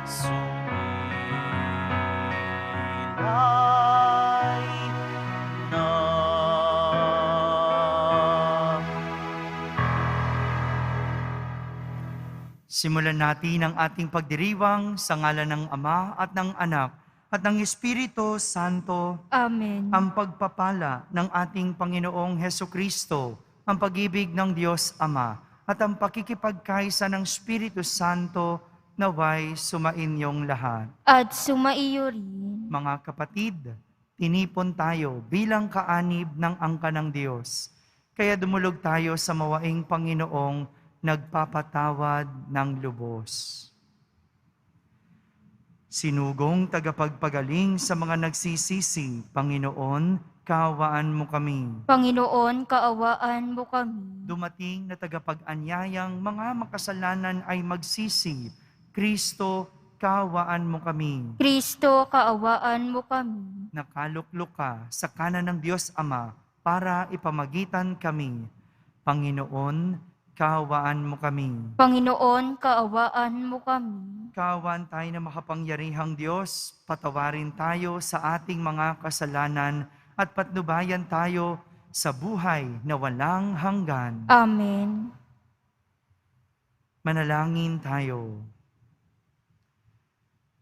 sumilay na. Simulan natin ang ating pagdiriwang sa ngalan ng Ama at ng Anak at ng Espiritu Santo. Amen. Ang pagpapala ng ating Panginoong Hesukristo, ang pag-ibig ng Diyos Ama, at ang pakikipagkaisa ng Espiritu Santo naway sumainyong lahat. At sumaiyo rin. Mga kapatid, tinipon tayo bilang kaanib ng angka ng Diyos. Kaya dumulog tayo sa mawaing Panginoong nagpapatawad ng lubos. Sinugong tagapagpagaling sa mga nagsisisi, Panginoon, kaawaan mo kami. Panginoon, kaawaan mo kami. Dumating na tagapag-anyayang mga makasalanan ay magsisi, Kristo, kaawaan mo kami. Kristo, kaawaan mo kami. Nakaluklok ka sa kanan ng Diyos Ama para ipamagitan kami. Panginoon, kaawaan mo kami. Panginoon, kaawaan mo kami. Kaawaan tayo na makapangyarihang Diyos, patawarin tayo sa ating mga kasalanan at patnubayan tayo sa buhay na walang hanggan. Amen. Manalangin tayo.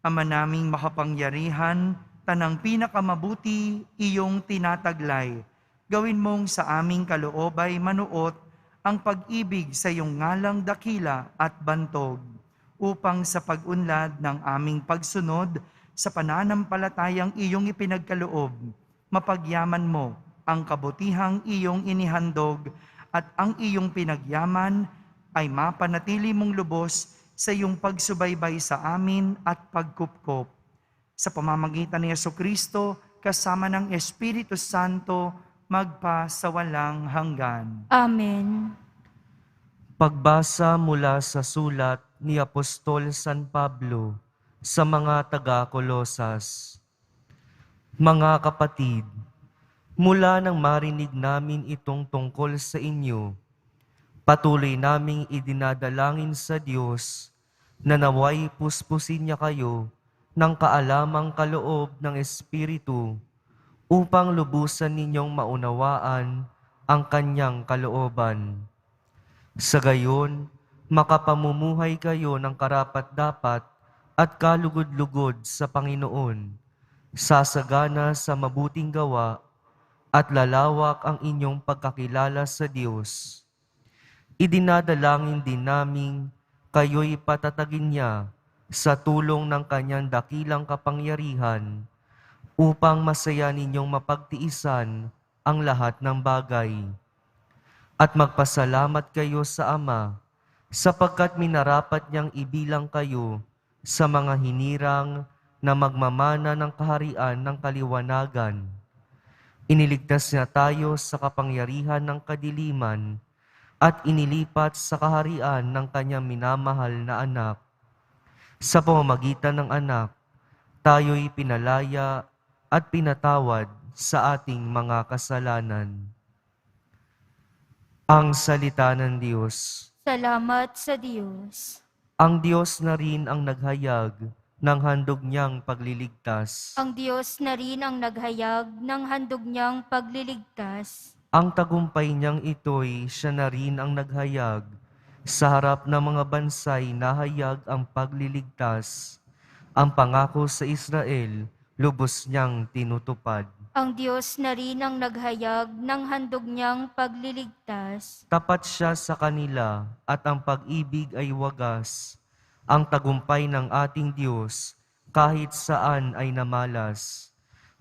Ama naming makapangyarihan, tanang pinakamabuti iyong tinataglay. Gawin mong sa aming kaloobay manuot ang pag-ibig sa iyong ngalang dakila at bantog, upang sa pag-unlad ng aming pagsunod sa pananampalatayang iyong ipinagkaloob, mapagyaman mo ang kabutihang iyong inihandog at ang iyong pinagyaman ay mapanatili mong lubos sa iyong pagsubaybay sa amin at pagkupkop. Sa pamamagitan ni Jesucristo, kasama ng Espiritu Santo, magpa sa walang hanggan. Amen. Pagbasa mula sa sulat ni Apostol San Pablo sa mga taga-Kolosas. Mga kapatid, mula nang marinig namin itong tungkol sa inyo, patuloy naming idinadalangin sa Diyos na naway puspusin niya kayo ng kaalamang kaloob ng Espiritu upang lubusan ninyong maunawaan ang kanyang kalooban. Sa gayon, makapamumuhay kayo ng karapat-dapat at kalugod-lugod sa Panginoon, sasagana sa mabuting gawa at lalawak ang inyong pagkakilala sa Diyos. Idinadalangin din namin kayo'y patatagin niya sa tulong ng kanyang dakilang kapangyarihan upang masaya ninyong mapagtiisan ang lahat ng bagay. At magpasalamat kayo sa Ama, sapagkat minarapat niyang ibilang kayo sa mga hinirang na magmamana ng kaharian ng kaliwanagan. Iniligtas niya tayo sa kapangyarihan ng kadiliman at inilipat sa kaharian ng kanyang minamahal na anak. Sa pamamagitan ng anak, tayo'y pinalaya at pinatawad sa ating mga kasalanan. Ang salita ng Diyos. Salamat sa Diyos. Ang Diyos na rin ang naghayag ng handog niyang pagliligtas. Ang Diyos na rin ang naghayag ng handog niyang pagliligtas. Ang tagumpay niyang ito'y siya na rin ang naghayag. Sa harap ng mga bansay nahayag ang pagliligtas. Ang pangako sa Israel, lubos niyang tinutupad. Ang Diyos na rin ang naghayag ng handog niyang pagliligtas. Tapat siya sa kanila at ang pag-ibig ay wagas. Ang tagumpay ng ating Diyos kahit saan ay namalas.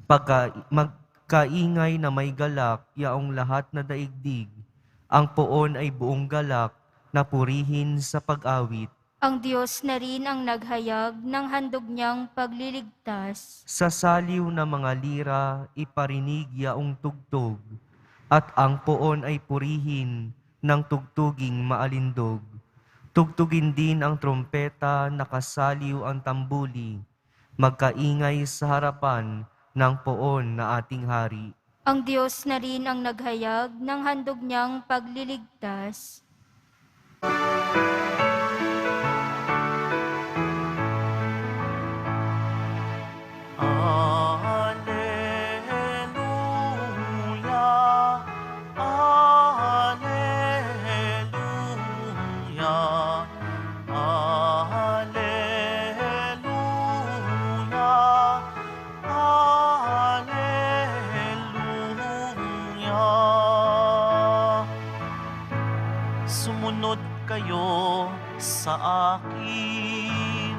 Magkaingay na may galak yaong lahat na daigdig. Ang poon ay buong galak na purihin sa pag-awit. Ang Diyos na rin ang naghayag ng handog niyang pagliligtas. Sa saliw na mga lira, iparinig yaong tugtog, at ang poon ay purihin ng tugtuging maalindog. Tugtugin din ang trompeta, nakasaliw ang tambuli, magkaingay sa harapan ng poon na ating hari. Ang Diyos na rin ang naghayag ng handog niyang pagliligtas. kayo sa akin,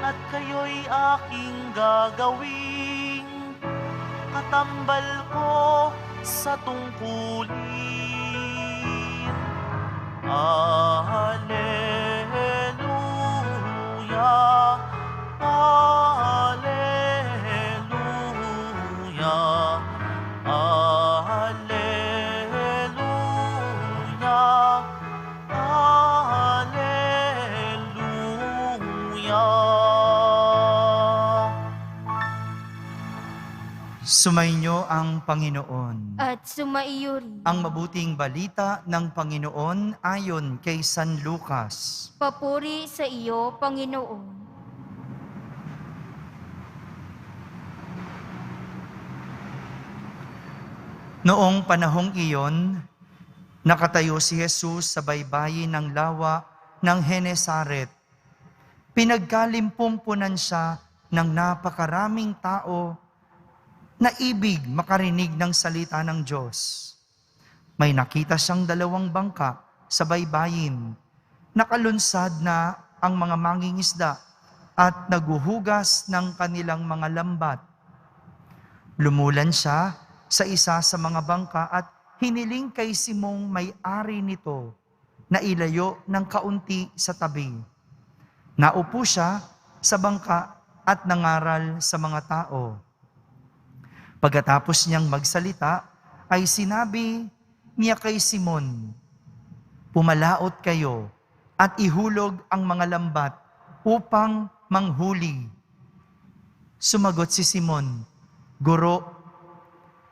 at kayo'y aking gagawing katambal ko sa tungkulin. Alleluia, Alleluia, Alleluia, Alleluia. Sumainyo ang Panginoon. At sumaiyo rin. Ang mabuting balita ng Panginoon ayon kay San Lucas. Papuri sa iyo, Panginoon. Noong panahong iyon, nakatayo si Jesus sa baybayin ng lawa ng Genesaret. Pinagkalimpumpunan siya ng napakaraming tao na ibig makarinig ng salita ng Diyos. May nakita siyang 2 bangka sa baybayin. Nakalunsad na ang mga mangingisda at naguhugas ng kanilang mga lambat. Lumulan siya sa isa sa mga bangka at hiniling kay Simong may-ari nito na ilayo ng kaunti sa tabi. Naupo siya sa bangka at nangaral sa mga tao. Pagkatapos niyang magsalita, ay sinabi niya kay Simon, "Pumalaot kayo at ihulog ang mga lambat upang manghuli." Sumagot si Simon, "Guro,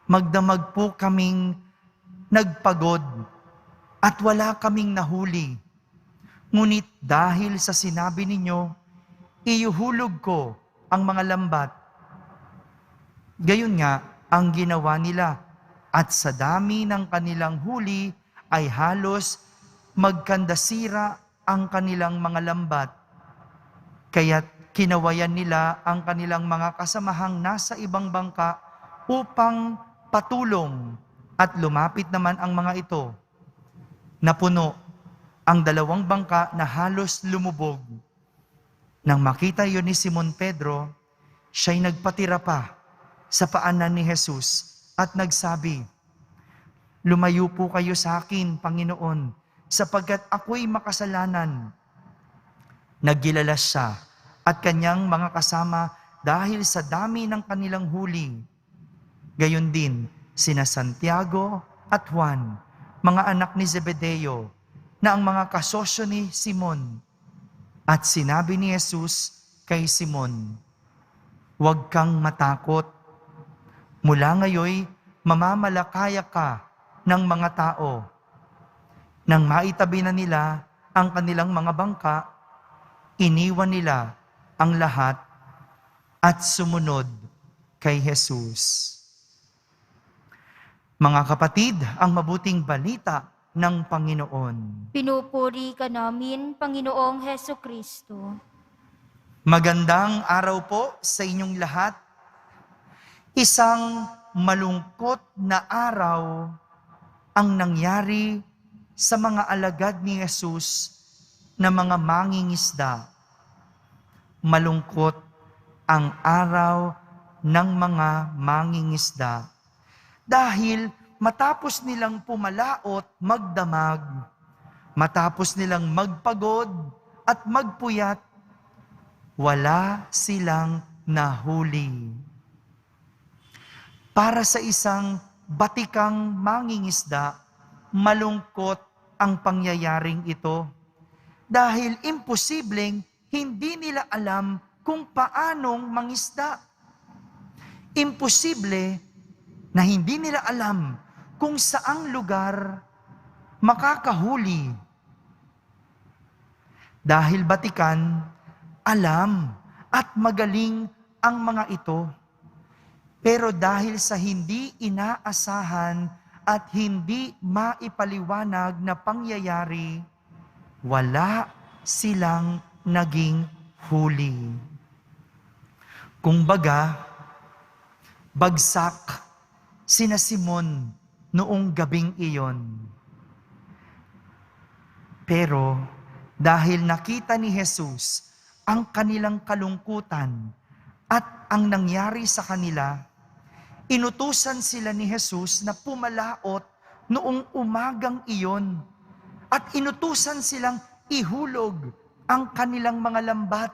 magdamag po kaming nagpagod at wala kaming nahuli. Ngunit dahil sa sinabi ninyo, iuhulog ko ang mga lambat." Gayon nga ang ginawa nila, at sa dami ng kanilang huli ay halos magkandasira ang kanilang mga lambat. Kaya't kinawayan nila ang kanilang mga kasamahang nasa ibang bangka upang patulong, at lumapit naman ang mga ito. Napuno ang 2 bangka na halos lumubog. Nang makita yon ni Simon Pedro, siya'y nagpatira pa sa paanan ni Jesus at nagsabi, "Lumayo po kayo sa akin, Panginoon, sapagkat ako'y makasalanan." Naggilalas siya at kanyang mga kasama dahil sa dami ng kanilang huli. Gayon din sina Santiago at Juan, mga anak ni Zebedeo, na ang mga kasosyo ni Simon. At sinabi ni Jesus kay Simon, "Huwag kang matakot. Mula ngayoy, mamamalakaya ka ng mga tao." Nang maitabi na nila ang kanilang mga bangka, iniwan nila ang lahat at sumunod kay Jesus. Mga kapatid, ang mabuting balita ng Panginoon. Pinupuri ka namin, Panginoong Hesukristo. Magandang araw po sa inyong lahat. Isang malungkot na araw ang nangyari sa mga alagad ni Jesus na mga mangingisda. Malungkot ang araw ng mga mangingisda. Dahil matapos nilang pumalaot, magdamag, matapos nilang magpagod at magpuyat, wala silang nahuli. Para sa isang batikang mangingisda, malungkot ang pangyayaring ito. Dahil imposibleng hindi nila alam kung paanong mangisda. Imposible na hindi nila alam kung saang lugar makakahuli. Dahil batikan, alam at magaling ang mga ito. Pero dahil sa hindi inaasahan at hindi maipaliwanag na pangyayari, wala silang naging huli. Kumbaga, bagsak sina Simon noong gabing iyon. Pero dahil nakita ni Jesus ang kanilang kalungkutan at ang nangyari sa kanila, inutusan sila ni Jesus na pumalaot noong umagang iyon at inutusan silang ihulog ang kanilang mga lambat.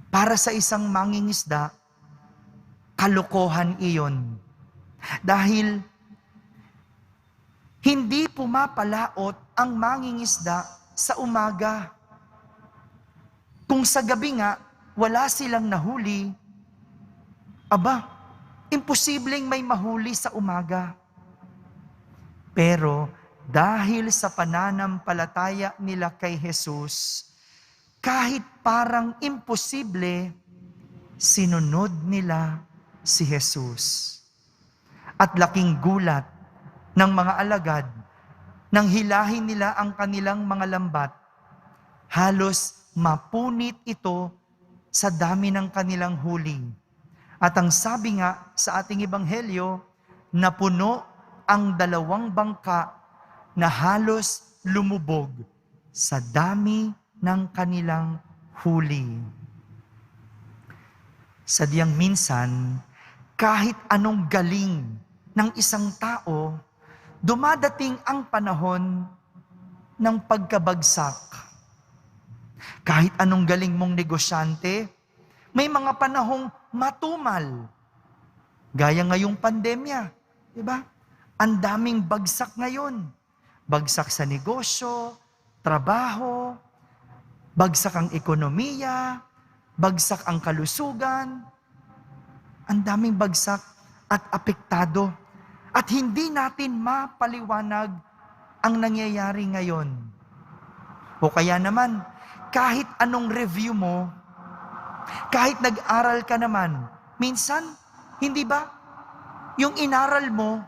Para sa isang mangingisda, kalokohan iyon. Dahil hindi pumapalaot ang mangingisda sa umaga. Kung sa gabi nga, wala silang nahuli, imposibleng may mahuli sa umaga. Pero dahil sa pananampalataya nila kay Jesus, kahit parang imposible, sinunod nila si Jesus. At laking gulat ng mga alagad nang hilahin nila ang kanilang mga lambat. Halos mapunit ito sa dami ng kanilang huli. At ang sabi nga sa ating ebanghelyo, napuno ang 2 bangka na halos lumubog sa dami ng kanilang huli. Sadyang minsan, kahit anong galing ng isang tao, dumadating ang panahon ng pagkabagsak. Kahit anong galing mong negosyante, may mga panahong matumal. Gaya ngayong pandemya, di ba? Ang daming bagsak ngayon. Bagsak sa negosyo, trabaho, bagsak ang ekonomiya, bagsak ang kalusugan. Ang daming bagsak at apektado. At hindi natin mapaliwanag ang nangyayari ngayon. O kaya naman, kahit anong review mo, kahit nag-aral ka naman, minsan, hindi ba, yung inaral mo,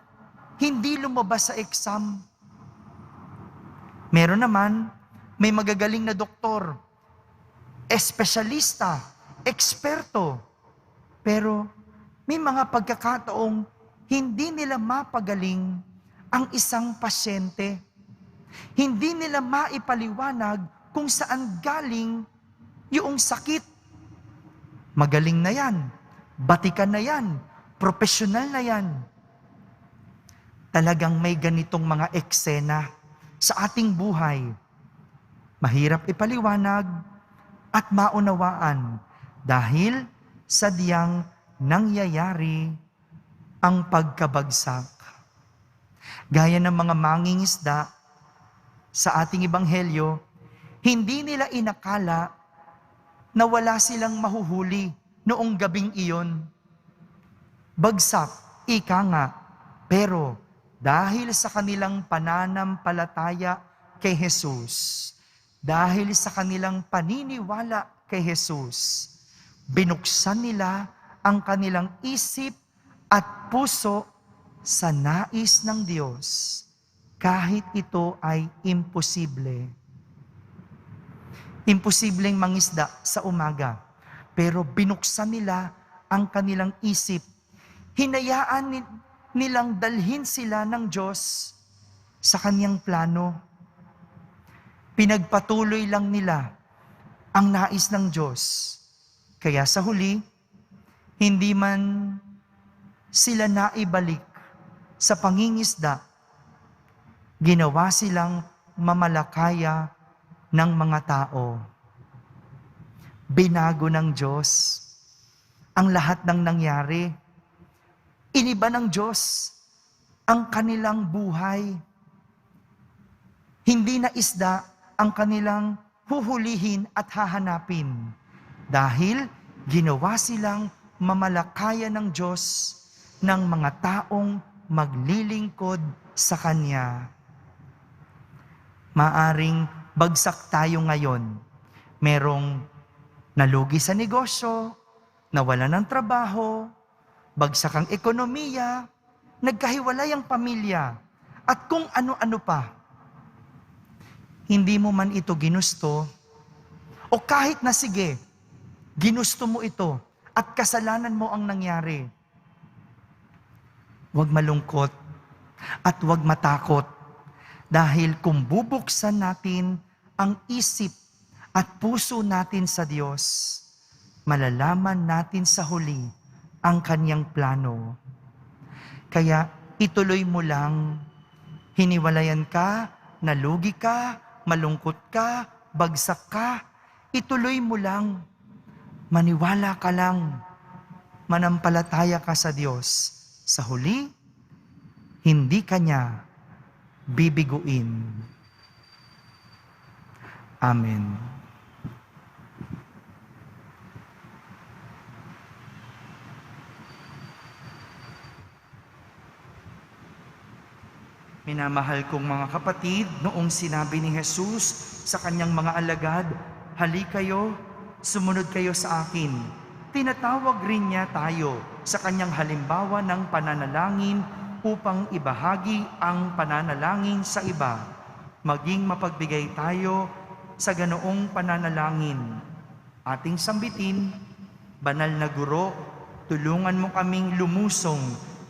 hindi lumabas sa exam. Meron naman, may magagaling na doktor, espesyalista, eksperto, pero may mga pagkakataong hindi nila mapagaling ang isang pasyente. Hindi nila maipaliwanag kung saan galing yung sakit. Magaling na yan, batikan na yan, profesional na yan. Talagang may ganitong mga eksena sa ating buhay. Mahirap ipaliwanag at maunawaan dahil sadyang nangyayari ang pagkabagsak. Gaya ng mga mangingisda sa ating ebanghelyo, hindi nila inakala na wala silang mahuhuli noong gabing iyon. Bagsak, ika nga, pero dahil sa kanilang pananampalataya kay Jesus, dahil sa kanilang paniniwala kay Jesus, binuksan nila ang kanilang isip at puso sa nais ng Diyos, kahit ito ay imposible. Imposibleng mangisda sa umaga, pero binuksan nila ang kanilang isip. Hinayaan nilang dalhin sila ng Diyos sa Kanyang plano. Pinagpatuloy lang nila ang nais ng Diyos. Kaya sa huli, hindi man sila naibalik sa pangingisda, ginawa silang mamalakaya ng mga tao. Binago ng Diyos ang lahat ng nangyari. Iniba ng Diyos ang kanilang buhay. Hindi na isda ang kanilang huhulihin at hahanapin dahil ginawa silang mamalakaya ng Diyos ng mga taong maglilingkod sa Kanya. Maaring bagsak tayo ngayon. Merong nalugi sa negosyo, nawala ng trabaho, bagsak ang ekonomiya, nagkahiwalay ang pamilya, at kung ano-ano pa. Hindi mo man ito ginusto, o kahit na sige, ginusto mo ito, at kasalanan mo ang nangyari. Huwag malungkot at huwag matakot Dahil kung bubuksan natin ang isip at puso natin sa Diyos, malalaman natin sa huli ang kanyang plano. Kaya ituloy mo lang, hiniwalayan ka, nalugi ka, malungkot ka, bagsak ka, ituloy mo lang, maniwala ka lang, manampalataya ka sa Diyos. Sa huli, hindi kanya bibiguin. Amen. Minamahal kong mga kapatid, noong sinabi ni Jesus sa kanyang mga alagad, "Hali kayo, sumunod kayo sa akin." Tinatawag rin niya tayo sa kanyang halimbawa ng pananalangin upang ibahagi ang pananalangin sa iba. Maging mapagbigay tayo sa ganoong pananalangin. Ating sambitin, "Banal na Guro, tulungan mo kaming lumusong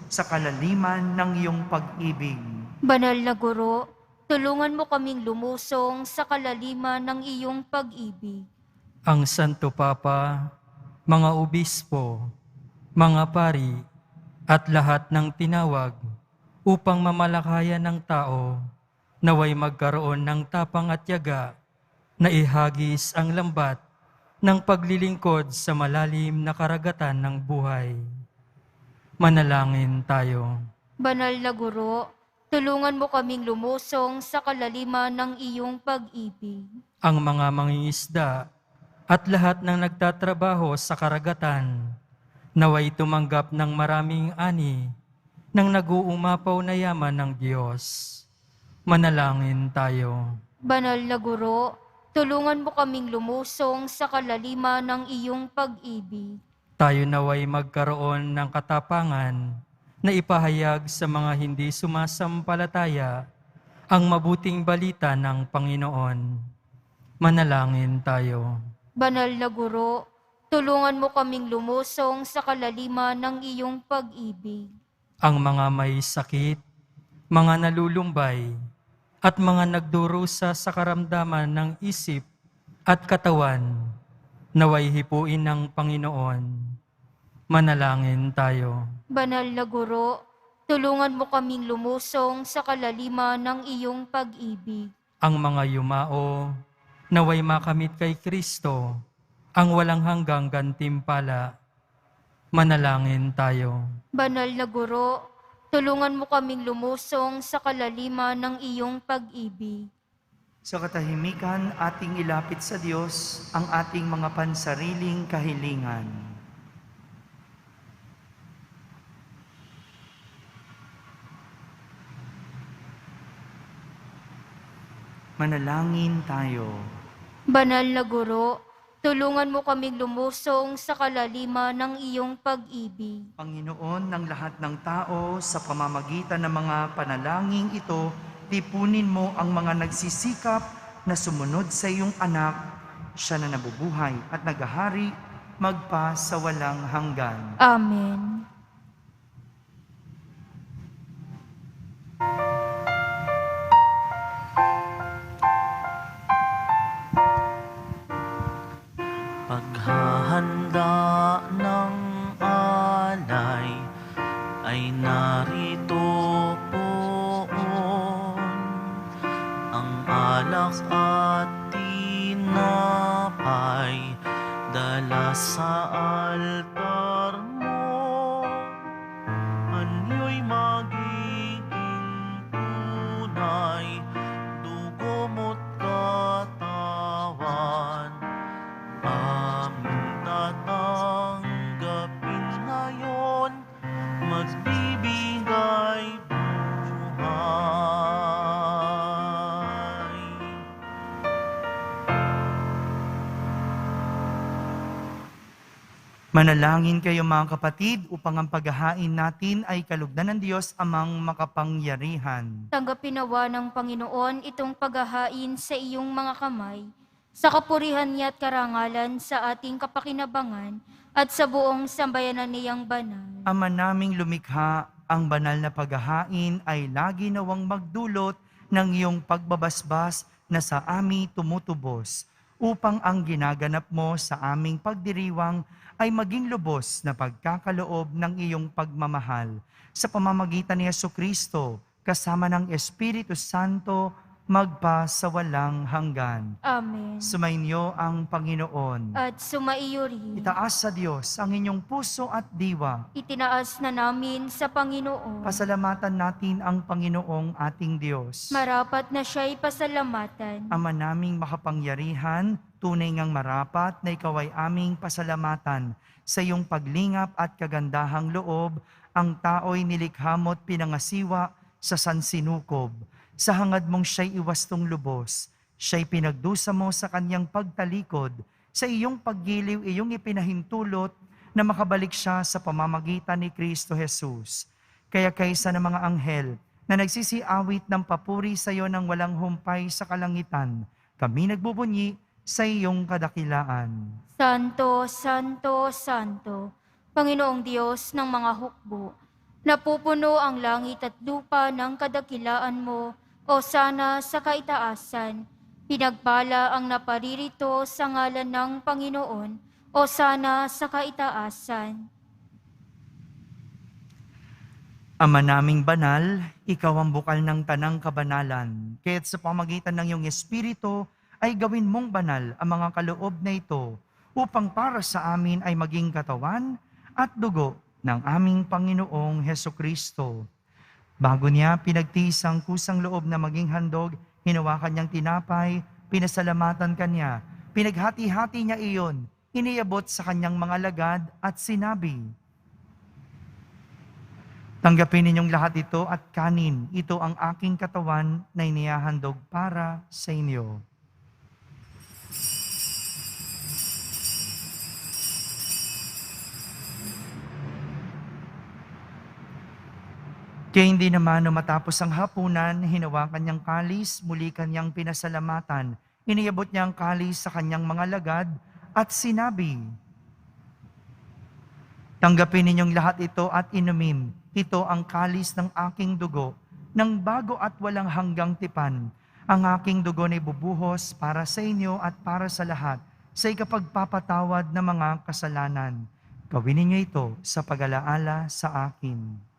sa kalaliman ng iyong pag-ibig." Banal na Guro, tulungan mo kaming lumusong sa kalaliman ng iyong pag-ibig. Ang Santo Papa, mga obispo, mga pari, at lahat ng tinawag upang mamalakayan ng tao, naway magkaroon ng tapang at tiyaga na ihagis ang lambat ng paglilingkod sa malalim na karagatan ng buhay. Manalangin tayo. Banal na Guro, tulungan mo kaming lumusong sa kalaliman ng iyong pag-ibig. Ang mga mangingisda at lahat ng nagtatrabaho sa karagatan, naway tumanggap ng maraming ani ng nag-uumapaw na yaman ng Diyos. Manalangin tayo. Banal na Guro, tulungan mo kaming lumusong sa kalaliman ng iyong pag-ibig. Tayo naway magkaroon ng katapangan na ipahayag sa mga hindi sumasampalataya ang mabuting balita ng Panginoon. Manalangin tayo. Banal na Guro, tulungan mo kaming lumusong sa kalaliman ng iyong pag-ibig. Ang mga may sakit, mga nalulumbay, at mga nagdurusa sa karamdaman ng isip at katawan, naway hipuin ng Panginoon. Manalangin tayo. Banal na Guro, tulungan mo kaming lumusong sa kalaliman ng iyong pag-ibig. Ang mga yumao, naway makamit kay Kristo, ang walang hanggang gantimpala. Manalangin tayo. Banal na Guro, tulungan mo kaming lumusong sa kalaliman ng iyong pag-ibig. Sa katahimikan, ating ilapit sa Diyos ang ating mga pansariling kahilingan. Manalangin tayo. Banal na Guro, tulungan mo kaming lumusong sa kalaliman ng iyong pag-ibig. Panginoon ng lahat ng tao, sa pamamagitan ng mga panalangin ito, tipunin mo ang mga nagsisikap na sumunod sa iyong anak, siya na nabubuhay at naghahari magpa sa walang hanggan. Amen. Paghahanda ng alay ay narito poon, ang alak at tinapay dala sa altar mo. Anyo'y magiging tunay, dugo mo't katawan, aming tatanggapin ngayon, magbibigay buhay. Manalangin kayo mga kapatid upang ang paghahain natin ay kalugdan ng Diyos amang makapangyarihan. Tanggapin nawa ng Panginoon itong paghahain sa iyong mga kamay, sa kapurihan niya at karangalan sa ating kapakinabangan at sa buong sambayanan niyang banal. Ama naming lumikha, ang banal na paghahain ay lagi nawang magdulot ng iyong pagbabasbas na sa ami tumutubos, upang ang ginaganap mo sa aming pagdiriwang ay maging lubos na pagkakaloob ng iyong pagmamahal. Sa pamamagitan ni Jesucristo, kasama ng Espiritu Santo, magpa sa walang hanggan. Amen. Sumainyo ang Panginoon. At sumaiyo rin. Itaas sa Diyos ang inyong puso at diwa. Itinaas na namin sa Panginoon. Pasalamatan natin ang Panginoong ating Diyos. Marapat na siya'y pasalamatan. Ama naming makapangyarihan, tunay ngang marapat na ikaw ay aming pasalamatan. Sa iyong paglingap at kagandahang loob, ang tao'y nilikha mo't pinangasiwa sa sansinukob. Sa hangad mong siya'y iwastong lubos, siya'y pinagdusa mo sa kanyang pagtalikod, sa iyong paggiliw iyong ipinahintulot na makabalik siya sa pamamagitan ni Kristo Jesus. Kaya kaysa ng mga anghel na nagsisiawit ng papuri sa iyo ng walang humpay sa kalangitan, kami nagbubunyi sa iyong kadakilaan. Santo, Santo, Santo, Panginoong Diyos ng mga hukbo, napupuno ang langit at lupa ng kadakilaan mo, o sana sa kaitaasan. Pinagpala ang naparirito sa ngalan ng Panginoon, o sana sa kaitaasan. Ama naming banal, ikaw ang bukal ng tanang kabanalan. Kaya't sa pamagitan ng iyong Espiritu, ay gawin mong banal ang mga kaloob na ito, upang para sa amin ay maging katawan at dugo ng aming Panginoong Hesukristo. Bago niya pinagtiis ang kusang loob na maging handog, hinawakan niyang tinapay, pinasalamatan kanya, pinaghati-hati niya iyon, iniabot sa kanyang mga lagad at sinabi, "Tanggapin ninyong lahat ito at kanin, ito ang aking katawan na inihahandog para sa inyo." Kaya hindi naman matapos ang hapunan, hinawakan niyang kalis, muli kanyang pinasalamatan. Iniabot niya ang kalis sa kanyang mga lagad at sinabi, "Tanggapin ninyong lahat ito at inumin. Ito ang kalis ng aking dugo, ng bago at walang hanggang tipan. Ang aking dugo na ibubuhos para sa inyo at para sa lahat, sa ikapagpapatawad ng mga kasalanan. Gawin ninyo ito sa pag-alaala sa akin."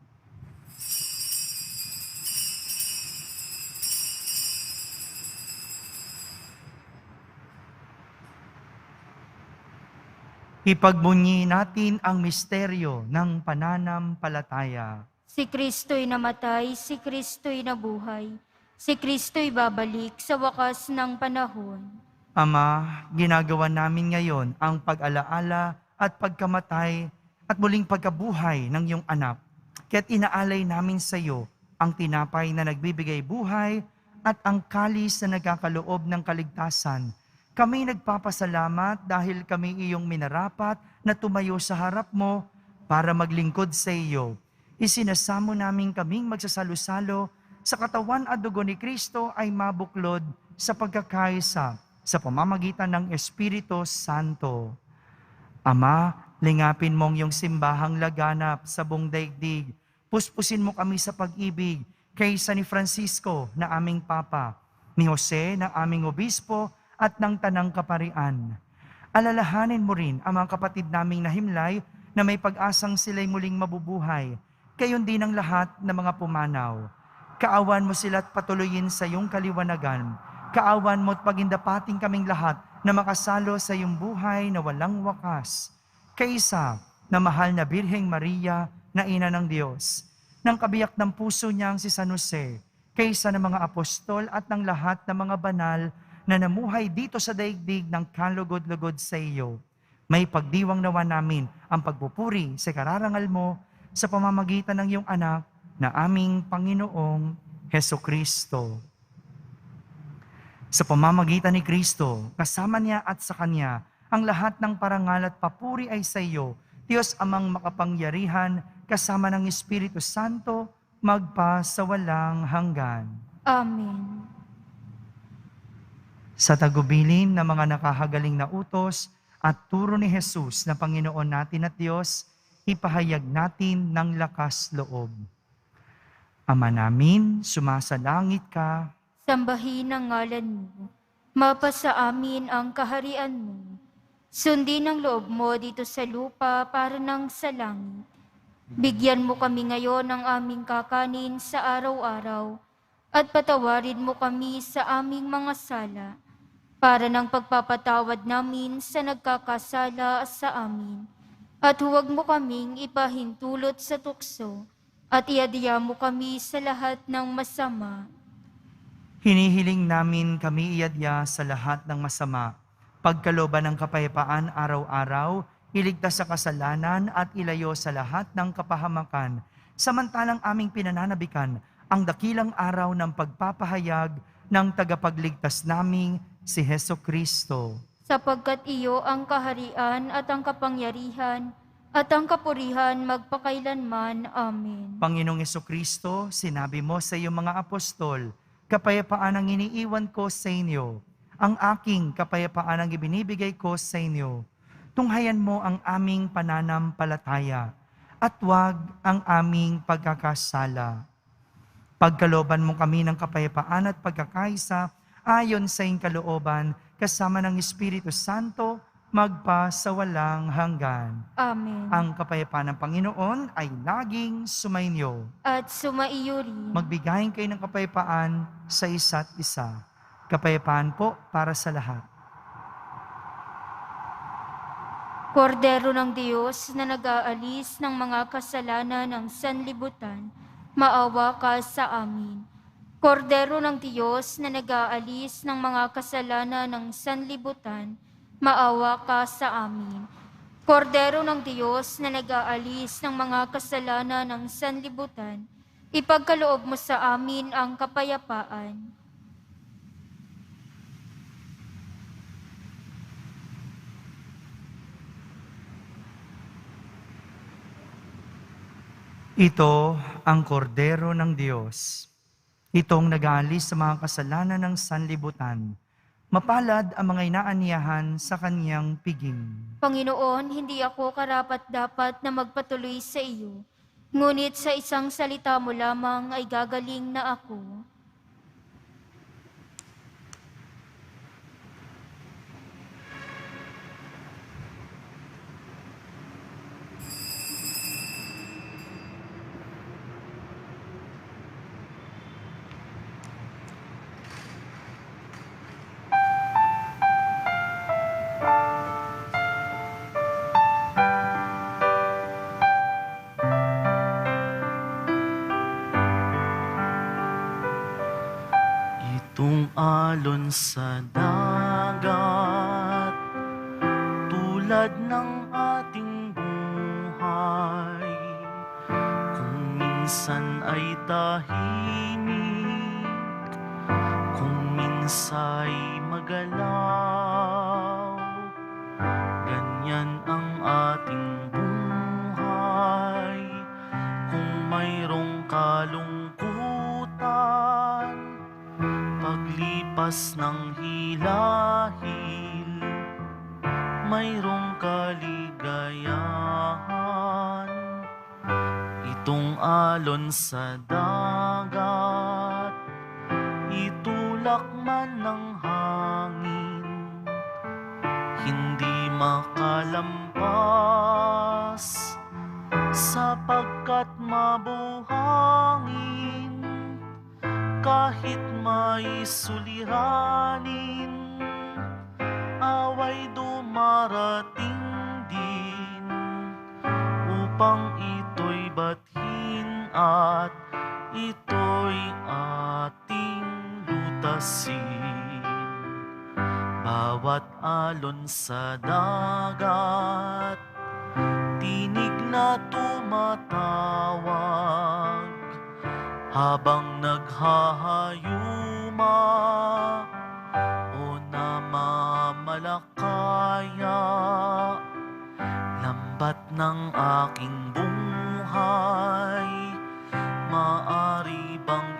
Ipagbunyi natin ang misteryo ng pananampalataya. Si Kristo'y namatay, si Kristo'y nabuhay, si Kristo'y babalik sa wakas ng panahon. Ama, ginagawa namin ngayon ang pag-alaala at pagkamatay at muling pagkabuhay ng iyong anak. Kaya't inaalay namin sa iyo ang tinapay na nagbibigay buhay at ang kalis na nagkakaloob ng kaligtasan. Kami nagpapasalamat dahil kami iyong minarapat na tumayo sa harap mo para maglingkod sa iyo. Isinasamo namin kaming magsasalo-salo sa katawan at dugo ni Kristo ay mabuklod sa pagkakaisa sa pamamagitan ng Espiritu Santo. Ama, lingapin mong iyong simbahang laganap sa buong daigdig. Puspusin mo kami sa pag-ibig kaysa ni Francisco na aming Papa, ni Jose na aming Obispo, at ng Tanang Kaparian. Alalahanin mo rin ang mga kapatid naming nahimlay na may pag-asang sila'y muling mabubuhay, gayon din ang lahat ng mga pumanaw. Kaawan mo sila at patuloyin sa iyong kaliwanagan. Kaawan mo at pagindapating kaming lahat na makasalo sa iyong buhay na walang wakas. Kaisa na mahal na Birheng Maria na Ina ng Diyos, ng kabiyak ng puso niyang si San Jose, kaysa ng mga apostol at ng lahat ng mga banal na namuhay dito sa daigdig ng kalugod-lugod sa iyo. May pagdiwang nawa namin ang pagpupuri sa kararangal mo sa pamamagitan ng iyong anak na aming Panginoong Hesukristo. Sa pamamagitan ni Kristo, kasama niya at sa Kanya, ang lahat ng parangal at papuri ay sa iyo, Diyos amang makapangyarihan, kasama ng Espiritu Santo, magpa sa walang hanggan. Amen. Sa tagubilin ng mga nakahagaling na utos at turo ni Jesus na Panginoon natin at Diyos, ipahayag natin ng lakas loob. Ama namin, sumasalangit ka, Sambahin ang ngalan mo. Mapasa amin ang kaharian mo. Sundin ang loob mo dito sa lupa para nang sa langit. Bigyan mo kami ngayon ng aming kakanin sa araw-araw at patawarin mo kami sa aming mga sala para ng pagpapatawad namin sa nagkakasala sa amin. At huwag mo kaming ipahintulot sa tukso at iadya mo kami sa lahat ng masama. Hinihiling namin kami iadya sa lahat ng masama, pagkalooban ng kapayapaan araw-araw, iligtas sa kasalanan at ilayo sa lahat ng kapahamakan, samantalang aming pinananabikan ang dakilang araw ng pagpapahayag ng tagapagligtas naming si Heso Kristo. Sapagkat iyo ang kaharian at ang kapangyarihan at ang kapurihan magpakailanman. Amen. Panginoong Heso Kristo, sinabi mo sa iyong mga apostol, kapayapaan ang iniiwan ko sa inyo, ang aking kapayapaan ang ibinibigay ko sa inyo. Tunghayan mo ang aming pananampalataya at huwag ang aming pagkakasala. Pagkalooban mo kami ng kapayapaan at pagkakaisa ayon sa iyong kalooban, kasama ng Espiritu Santo, magpa sa walang hanggan. Amen. Ang kapayapaan ng Panginoon ay laging sumainyo. At sumaiyo rin. Magbigayin kayo ng kapayapaan sa isa't isa. Kapayapaan po para sa lahat. Kordero ng Diyos na nag-aalis ng mga kasalanan ng sanlibutan, maawa ka sa amin. Kordero ng Diyos na nag-aalis ng mga kasalanan ng sanlibutan, maawa ka sa amin. Kordero ng Diyos na nag-aalis ng mga kasalanan ng sanlibutan, ipagkaloob mo sa amin ang kapayapaan. Ito ang kordero ng Diyos. Itong nag-aalis sa mga kasalanan ng sanlibutan. Mapalad ang mga inaaniyahan sa kaniyang piging. Panginoon, hindi ako karapat-dapat na magpatuloy sa iyo, ngunit sa isang salita mo lamang ay gagaling na ako. Itong alon sa dagat, tulad ng ating buhay. Kung minsan ay tahimik, kung minsa'y magalaw, ganyan ang ating buhay. Kung mayroong kalungkutan, paglipas ng hilahil, mayroong kaligayahan. Itong alon sa dagat, itulak man ng hangin, hindi makalampas, sapagkat mabuhangin. Kahit may suliranin, away dumarating din, upang ito'y bathin at ito'y ating lutasin. Bawat alon sa dagat, tinig na tumatawag, habang naghahayuma o namamalakaya, lambat ng aking buhay, maari bang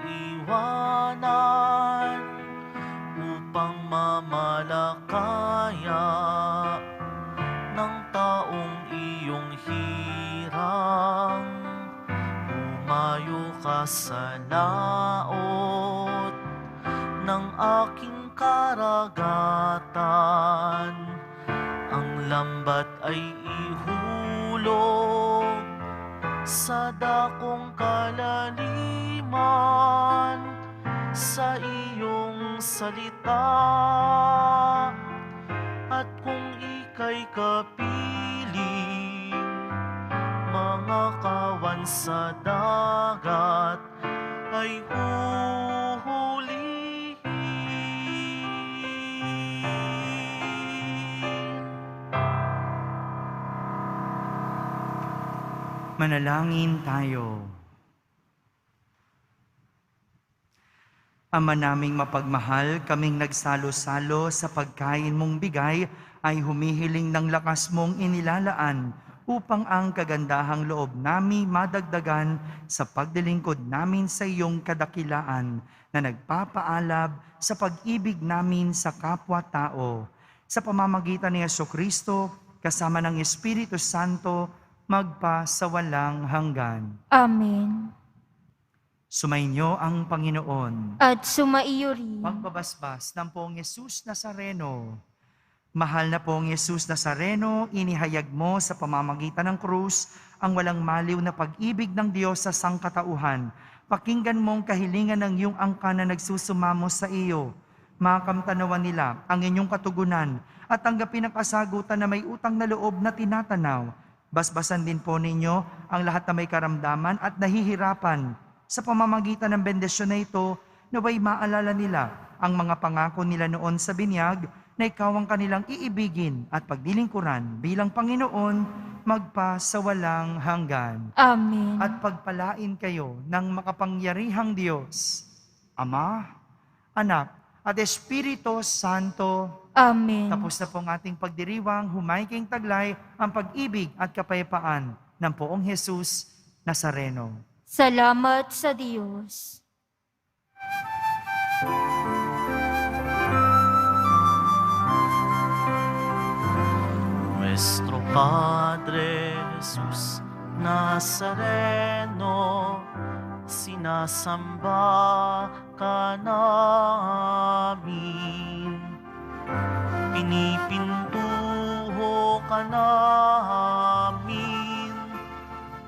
iwanan upang mamalakaya ng taong iyong hirang? Umayo ka sa laot, ng aking karagatan. Ang lambat ay ihulog sa dakong kalaliman, sa iyong salita. At kung ika'y kapiling, mga kawan sa dagat ay uhulihin. Manalangin tayo. Ama naming mapagmahal, kaming nagsalo-salo sa pagkain mong bigay ay humihiling ng lakas mong inilalaan upang ang kagandahang loob nami madagdagan sa pagdilingkod namin sa iyong kadakilaan na nagpapaalab sa pag-ibig namin sa kapwa-tao. Sa pamamagitan ni Jesucristo, kasama ng Espiritu Santo, magpa sa walang hanggan. Amen. Sumainyo ang Panginoon. At sumaiyo rin. Pagbabasbas ng Poong Yesus Nazareno. Mahal na Poong Yesus Nazareno, inihayag mo sa pamamagitan ng krus ang walang maliw na pag-ibig ng Diyos sa sangkatauhan. Pakinggan mong kahilingan ng iyong angkan na nagsusumamo sa iyo. Makamtanawan nila ang inyong katugunan at tanggapin ang kasagutan na may utang na loob na tinatanaw. Basbasan din po ninyo ang lahat na may karamdaman at nahihirapan. Sa pamamagitan ng bendisyon na ito, naway maalala nila ang mga pangako nila noon sa binyag na ikaw ang kanilang iibigin at pagdilingkuran bilang Panginoon magpa sa walang hanggan. Amen. At pagpalain kayo ng makapangyarihang Diyos, Ama, Anak, at Espiritu Santo. Amen. Tapos na po ang ating pagdiriwang, humayking taglay ang pag-ibig at kapayapaan ng Poong Jesus Nazareno. Salamat sa Diyos. Nuestro Padre Jesus Nazareno, sinasamba ka namin. Pinipintuho ka namin.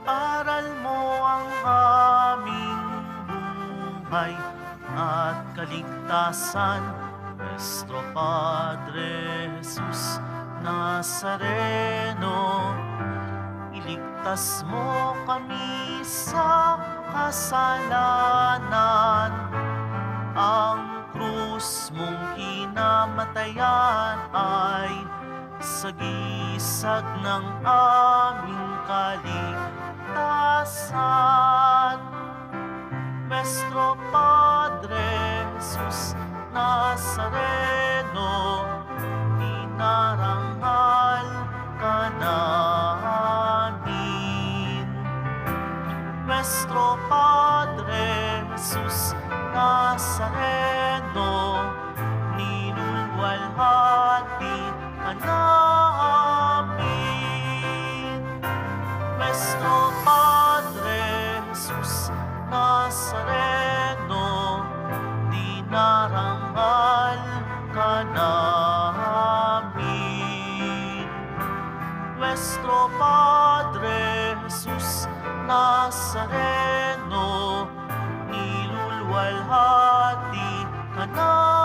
Aral mo ang aming buhay at kaligtasan. Nuestro Padre Jesus Nazareno, iligtas mo kami sa kasalanan. Ang krus mong kinamatayan ay sagisag ng aming kaligtasan. Nuestro Padre Jesus Nazareno, inarangal ka namin. Nuestro Padre Jesus Nazareno, nilulwalhati ka namin. Nuestro Padre Jesus Nazareno, dinarangal ka namin. Nuestro Padre Jesus Nazareno, nilulwalhati ka namin.